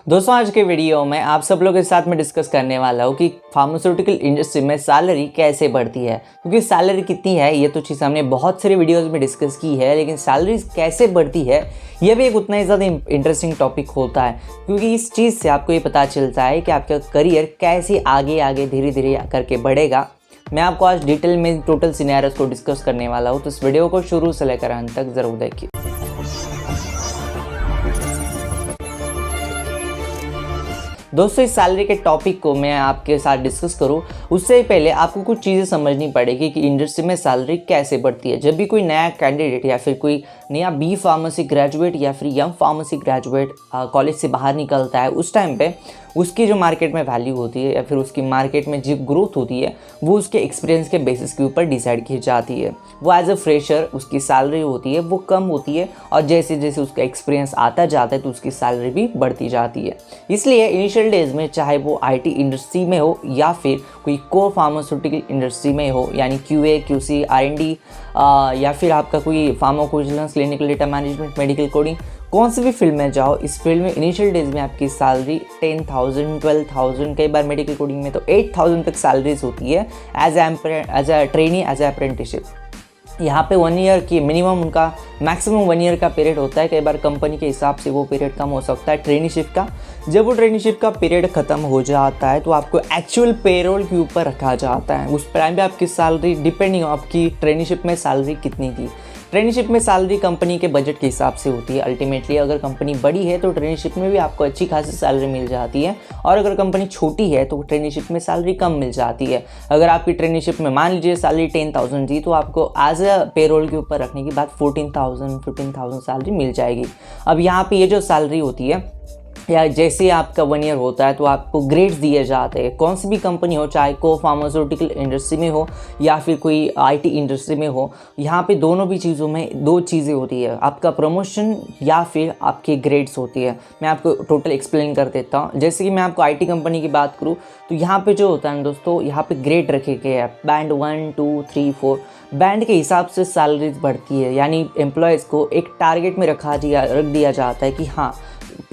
दोस्तों आज के वीडियो में आप सब लोगों के साथ में डिस्कस करने वाला हूँ कि फार्मास्यूटिकल इंडस्ट्री में सैलरी कैसे बढ़ती है। क्योंकि सैलरी कितनी है ये तो चीज़ हमने बहुत सारे वीडियोस में डिस्कस की है, लेकिन सैलरी कैसे बढ़ती है ये भी एक उतना ही ज़्यादा इंटरेस्टिंग टॉपिक होता है। क्योंकि इस चीज़ से आपको ये पता चलता है कि आपका करियर कैसे आगे आगे धीरे धीरे करके बढ़ेगा। मैं आपको आज डिटेल में टोटल सिनेरियोस को डिस्कस करने वाला हूँ, तो इस वीडियो को शुरू से लेकर अंत तक ज़रूर देखिए। दोस्तों इस सैलरी के टॉपिक को मैं आपके साथ डिस्कस करूं उससे पहले आपको कुछ चीज़ें समझनी पड़ेगी कि इंडस्ट्री में सैलरी कैसे बढ़ती है। जब भी कोई नया कैंडिडेट या फिर कोई नया बी फार्मेसी ग्रेजुएट या फिर यंग फार्मेसी ग्रेजुएट कॉलेज से बाहर निकलता है, उस टाइम पे उसकी जो मार्केट में वैल्यू होती है या फिर उसकी मार्केट में जो ग्रोथ होती है वो उसके एक्सपीरियंस के बेसिस के ऊपर डिसाइड की जाती है। वो एज अ फ्रेशर उसकी सैलरी होती है वो कम होती है, और जैसे जैसे उसका एक्सपीरियंस आता जाता है तो उसकी सैलरी भी बढ़ती जाती है। इसलिए इनिशियल डेज में चाहे वो आईटी इंडस्ट्री में हो या फिर कोई को फार्मास्यूटिकल इंडस्ट्री में हो, यानी QA QC R&D या फिर आपका कोई pharmacovigilance, clinical data management, medical coding, कौन सी भी फील्ड में जाओ, इस फील्ड में इनिशियल डेज में आपकी सैलरी 10,000 12,000, कई बार मेडिकल कोडिंग में तो 8,000 तक सैलरीज होती है as a trainee, as a apprenticeship. यहाँ पे 1 ईयर की मिनिमम उनका मैक्सिमम 1 ईयर का पीरियड होता है। कई बार कंपनी के हिसाब से वो पीरियड कम हो सकता है ट्रेनीशिप का। जब वो ट्रेनीशिप का पीरियड ख़त्म हो जाता है तो आपको एक्चुअल पेरोल के ऊपर रखा जाता है। उस टाइम पे आपकी सैलरी डिपेंडिंग आपकी ट्रेनीशिप में सैलरी कितनी थी। ट्रेनीशिप में सैलरी कंपनी के बजट के हिसाब से होती है। अल्टीमेटली अगर कंपनी बड़ी है तो ट्रेनीशिप में भी आपको अच्छी खासी सैलरी मिल जाती है, और अगर कंपनी छोटी है तो ट्रेनीशिप में सैलरी कम मिल जाती है। अगर आपकी ट्रेनीशिप में मान लीजिए सैलरी 10,000 थी तो आपको एज अ पेरोल के ऊपर रखने के बाद 14,000 15,000 सैलरी मिल जाएगी। अब यहाँ पे ये जो सैलरी होती है, या जैसे आपका 1 ईयर होता है तो आपको ग्रेड्स दिए जाते हैं। कौन सी भी कंपनी हो, चाहे को फार्मास्यूटिकल इंडस्ट्री में हो या फिर कोई आईटी इंडस्ट्री में हो, यहाँ पे दोनों भी चीज़ों में 2 चीज़ें होती है, आपका प्रमोशन या फिर आपके ग्रेड्स होती है। मैं आपको टोटल एक्सप्लेन कर देता हूँ। जैसे कि मैं आपको आईटी कंपनी की बात करूँ तो यहाँ पे जो होता है दोस्तों, यहाँ पे ग्रेड रखे गए हैं, बैंड 1 2 3 4। बैंड के हिसाब से सैलरीज बढ़ती है, यानी एम्प्लॉयज़ को एक टारगेट में रख दिया जाता है कि हाँ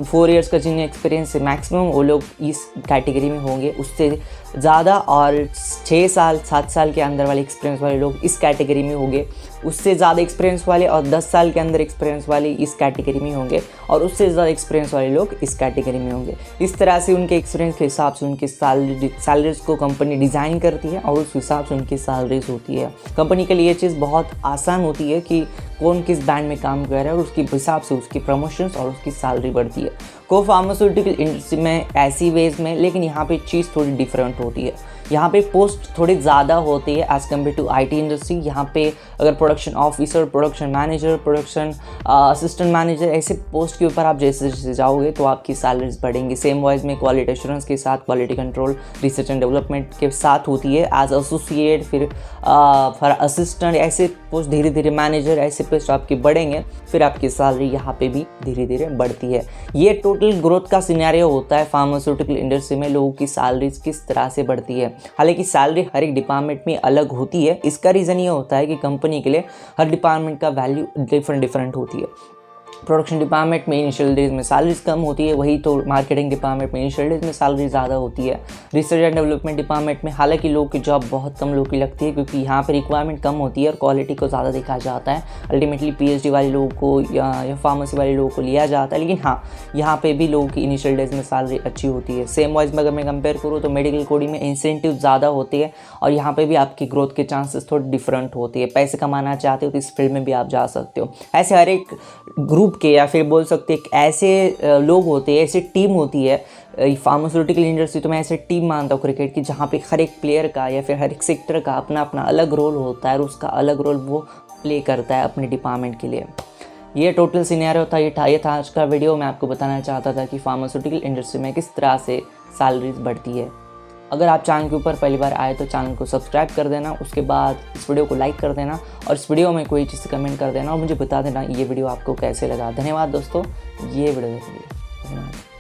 4 इयर्स का जिन्हें एक्सपीरियंस है मैक्सिमम वो लोग इस कैटेगरी में होंगे, उससे ज़्यादा और 6 साल 7 साल के अंदर वाले एक्सपीरियंस वाले लोग इस कैटेगरी में होंगे, उससे ज़्यादा एक्सपीरियंस वाले और 10 साल के अंदर एक्सपीरियंस वाले इस कैटेगरी में होंगे, और उससे ज़्यादा एक्सपीरियंस वाले लोग इस कैटेगरी में होंगे। इस तरह से उनके एक्सपीरियंस के हिसाब से उनकी सैलरीज को कंपनी डिज़ाइन करती है और उस हिसाब से उनकी सैलरीज होती है। कंपनी के लिए ये चीज़ बहुत आसान होती है कि कौन किस बैंड में काम कर रहा है और उसके हिसाब से उसकी प्रमोशंस और उसकी सैलरी बढ़ती है। को फार्मास्यूटिकल इंडस्ट्री में ऐसी वेज में, लेकिन यहाँ पे चीज़ थोड़ी डिफरेंट होती है। यहाँ पे पोस्ट थोड़ी ज़्यादा होती है as compare to IT industry. यहाँ पे अगर production officer, production manager, production assistant manager, ऐसे पोस्ट के ऊपर आप जैसे जैसे जाओगे तो आपकी सैलरीज बढ़ेंगी। सेम वाइज में क्वालिटी एश्योरेंस के साथ, quality control, research and development के साथ होती है एज एसोसिएट, फिर फॉर असिस्टेंट, ऐसे पोस्ट धीरे धीरे मैनेजर, ऐसे पोस्ट आपकी बढ़ेंगे, फिर आपकी सैलरी यहाँ पे भी धीरे धीरे बढ़ती है। ये टोटल ग्रोथ का सिनेरियो होता है फार्मास्यूटिकल इंडस्ट्री में लोगों की सैलरीज किस तरह से बढ़ती है। हालांकि सैलरी हर एक डिपार्टमेंट में अलग होती है। इसका रीज़न ये होता है कि कंपनी के लिए हर डिपार्टमेंट का वैल्यू डिफरेंट होती है। प्रोडक्शन डिपार्टमेंट में इनिशियल डेज में सैलरीज कम होती है, वही तो मार्केटिंग डिपार्टमेंट में इनिशियल डेज में सैलरी ज़्यादा होती है। रिसर्च एंड डेवलपमेंट डिपार्टमेंट में हालांकि लोगों की जॉब बहुत कम लोगों की लगती है, क्योंकि यहाँ पे रिक्वायरमेंट कम होती है और क्वालिटी को ज़्यादा देखा जाता है। अल्टीमेटली PhD वाले लोगों को या फार्मेसी वाले लोगों को लिया जाता है, लेकिन हाँ यहाँ पे भी लोगों की इनिशियल डेज में सैलरी अच्छी होती है। सेम वाइज में अगर मैं कंपेयर करूँ तो मेडिकल कोडिंग में इंसेंटिव ज़्यादा होते हैं और यहाँ पे भी आपकी ग्रोथ के चांसेस थोड़ी डिफरेंट होती है। पैसे कमाना चाहते हो तो इस फील्ड में भी आप जा सकते हो। ऐसे हर एक ग्रुप के या फिर बोल सकते हैं ऐसे लोग होते हैं, ऐसी टीम होती है फार्मास्यूटिकल इंडस्ट्री। तो मैं ऐसे टीम मानता हूँ क्रिकेट की, जहाँ पे हर एक प्लेयर का या फिर हर एक सेक्टर का अपना अपना अलग रोल होता है और उसका अलग रोल वो प्ले करता है अपने डिपार्टमेंट के लिए। ये टोटल सिनेरियो था। ये था आज का वीडियो। मैं आपको बताना चाहता था कि फार्मास्यूटिकल इंडस्ट्री में किस तरह से सैलरीज बढ़ती है। अगर आप चैनल के ऊपर पहली बार आए तो चैनल को सब्सक्राइब कर देना, उसके बाद इस वीडियो को लाइक कर देना और इस वीडियो में कोई चीज़ कमेंट कर देना और मुझे बता देना ये वीडियो आपको कैसे लगा। धन्यवाद दोस्तों, ये वीडियो देखने के लिए धन्यवाद।